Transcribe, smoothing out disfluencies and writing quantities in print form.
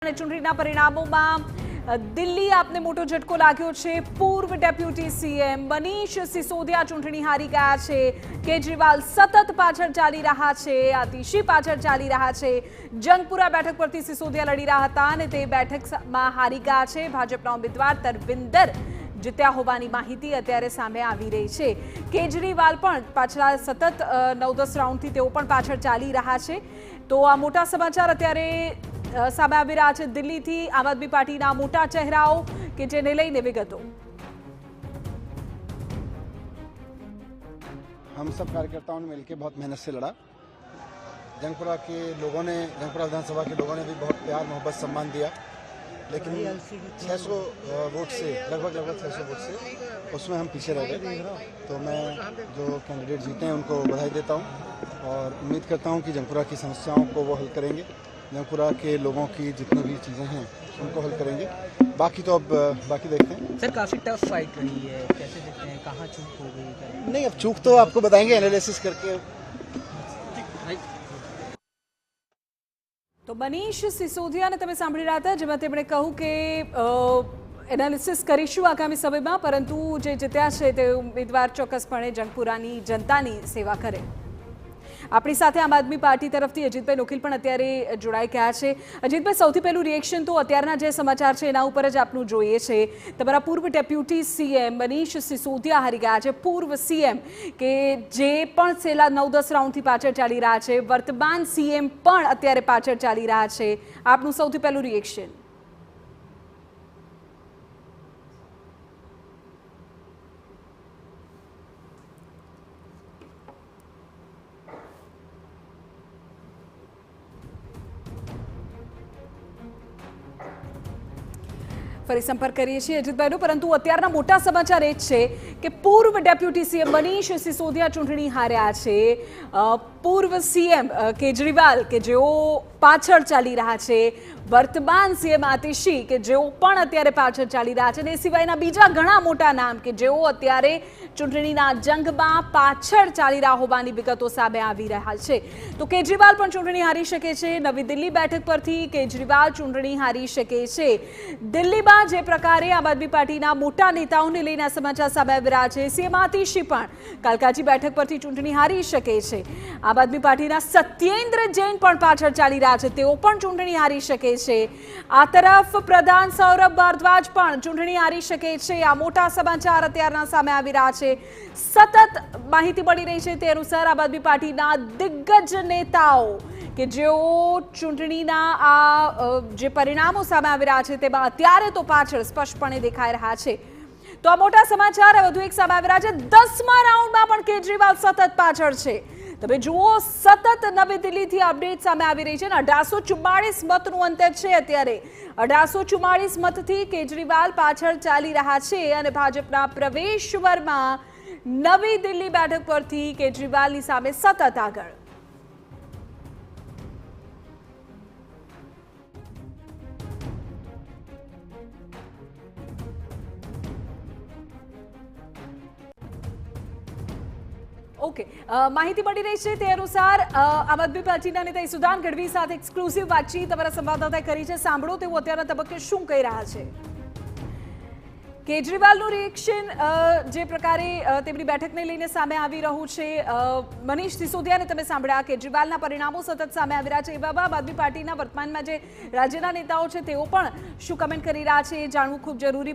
અને ચૂંટણીના પરિણામોમાં દિલ્હી આપને મોટો ઝટકો લાગ્યો છે। પૂર્વ ડેપ્યુટી સીએમ મનીષ સિસોદિયા ચૂંટણી હારી ગયા છે। કેજરીવાલ સતત પાછળ ચાલી રહ્યા છે, આતિશી પાછળ ચાલી રહ્યા છે। જંગપુરા બેઠક પરથી સિસોદિયા લડી રહ્યા હતા અને તે બેઠકમાં હારી ગયા છે। ભાજપના ઉમેદવાર તરવિંદર જીત્યા હોવાની માહિતી અત્યારે સામે આવી રહી છે। કેજરીવાલ પણ પાછલા સતત 9-10 રાઉન્ડથી તેઓ પણ પાછળ ચાલી રહ્યા છે। તો આ મોટા સમાચાર અત્યારે સામે આવી રહ્યા છે દિલ્હીથી। આમ આદમી પાર્ટીના મોટા ચહેરાઓ કે જેને લઈને વિગતો। हम सब कार्यकर्ताओं ने मिलकर बहुत मेहनत से लड़ा। जंगपुरा के लोगों ने, जंगपुरा विधानसभा के लोगों ने भी बहुत प्यार मोहब्बत सम्मान दिया, लेकिन 600 वोट से लगभग 600 वोट से उसमें हम पीछे रह गए। तो मैं जो कैंडिडेट जीते हैं उनको बधाई देता हूं और उम्मीद करता हूं कि जंगपुरा की समस्याओं को वो हल करेंगे। जंगपुरा के लोगों की जितनी भी चीज़ें हैं उनको हल करेंगे। बाकी तो अब बाकी देखते हैं। सर काफ़ी टफ फाइट रही है, कैसे देखते हैं, कहाँ चूक हो गई? नहीं, अब चूक तो आपको बताएंगे एनालिसिस करके। તો મનીષ સિસોદિયાને તમે સાંભળી રહ્યા હતા, જેમાં તેમણે કહ્યું કે એનાલિસિસ કરીશું આગામી સમયમાં, પરંતુ જે જીત્યા છે તે ઉમેદવાર ચોક્કસપણે જંગપુરાની જનતાની સેવા કરે। આપણી સાથે આમ આદમી પાર્ટી તરફથી અજીતભાઈ નોખીલ પણ અત્યારે જોડાઈ ગયા છે। અજીતભાઈ, સૌથી પહેલું રિએક્શન તો અત્યારના જે સમાચાર છે એના ઉપર જ આપનું જોઈએ છે। તમારા પૂર્વ ડેપ્યુટી સીએમ મનીષ સિસોદિયા હારી ગયા છે। પૂર્વ સીએમ કે જે પણ છેલ્લા 9-10 રાઉન્ડથી પાછળ ચાલી રહ્યા છે, વર્તમાન સીએમ પણ અત્યારે પાછળ ચાલી રહ્યા છે। આપનું સૌથી પહેલું રિએક્શન। ફરી સંપર્ક કરીએ છીએ અજીતભાઈનો, પરંતુ અત્યારના મોટા સમાચાર એ છે કે પૂર્વ ડેપ્યુટી સીએમ મનીષ સિસોદિયા ચૂંટણી હાર્યા છે। પૂર્વ સીએમ કેજરીવાલ કે જેઓ પાછળ ચાલી રહ્યા છે, વર્તમાન સીએમ આતિશી કે જેઓ પણ અત્યારે પાછળ ચાલી રહ્યા છે, અને એ સિવાયના બીજા ઘણા મોટા નામ કે જેઓ અત્યારે ચૂંટણીના જંગમાં પાછળ ચાલી રહ્યા હોવાની વિગતો સામે આવી રહ્યા છે। તો કેજરીવાલ પણ ચૂંટણી હારી શકે છે। નવી દિલ્હી બેઠક પરથી કેજરીવાલ ચૂંટણી હારી શકે છે। દિલ્હીમાં જે પ્રકારે આમ આદમી પાર્ટીના મોટા નેતાઓને લઈને સમાચાર સામે આવી રહ્યા છે, સીએમ આતિશી પણ કાલકાજી બેઠક પરથી ચૂંટણી હારી શકે છે। આમ આદમી પાર્ટીના સત્યેન્દ્ર જૈન પણ પાછળ ચાલી રહ્યા છે, તેઓ પણ ચૂંટણી હારી શકે છે। આ તરફ પ્રધાન સૌરભ ભારદ્વાજ પણ ચૂંટણી હારી શકે છે। આ મોટા સમાચાર અત્યારના સામે આવી રહ્યા છે। સતત માહિતી મળી રહી છે તે અનુસાર આમ આદમી પાર્ટીના દિગ્ગજ નેતાઓ કે જેઓ ચૂંટણીના આ જે પરિણામો સામે આવી રહ્યા છે તેમાં અત્યારે તો પાછળ સ્પષ્ટપણે દેખાઈ રહ્યા છે। તો આ મોટા સમાચાર વધુ એક સામે આવી રહ્યા છે। 10મા રાઉન્ડમાં પણ કેજરીવાલ સતત પાછળ છે। તમે જુઓ, સતત નવી દિલ્હીથી અપડેટ સામે આવી રહી છે। 1844 મતનું અંતર છે અત્યારે। 1844 મતથી કેજરીવાલ પાછળ ચાલી રહ્યા છે અને ભાજપના પ્રવેશ વર્મા નવી દિલ્હી બેઠક પરથી કેજરીવાલની સામે સતત આગળ। ઓકે, માહિતી મળી રહી છે તે અનુસાર આમ આદમી પાર્ટીના નેતા ઈસુદાન ગઢવી સાથે એક્સક્લુસિવ વાતચીત અમારા સંવાદદાતાએ કરી છે। સાંભળો તેઓ અત્યારના તબક્કે શું કહી રહ્યા છે। કેજરીવાલનું રિએક્શન જે પ્રકારે તેમની બેઠકને લઈને સામે આવી રહ્યું છે, મનીષ સિસોદિયાને તમે સાંભળ્યા। કેજરીવાલના પરિણામો સતત સામે આવી રહ્યા છે। એવામાં આમ આદમી પાર્ટીના વર્તમાનમાં જે રાજ્યના નેતાઓ છે તેઓ પણ શું કમેન્ટ કરી રહ્યા છે એ જાણવું ખૂબ જરૂરી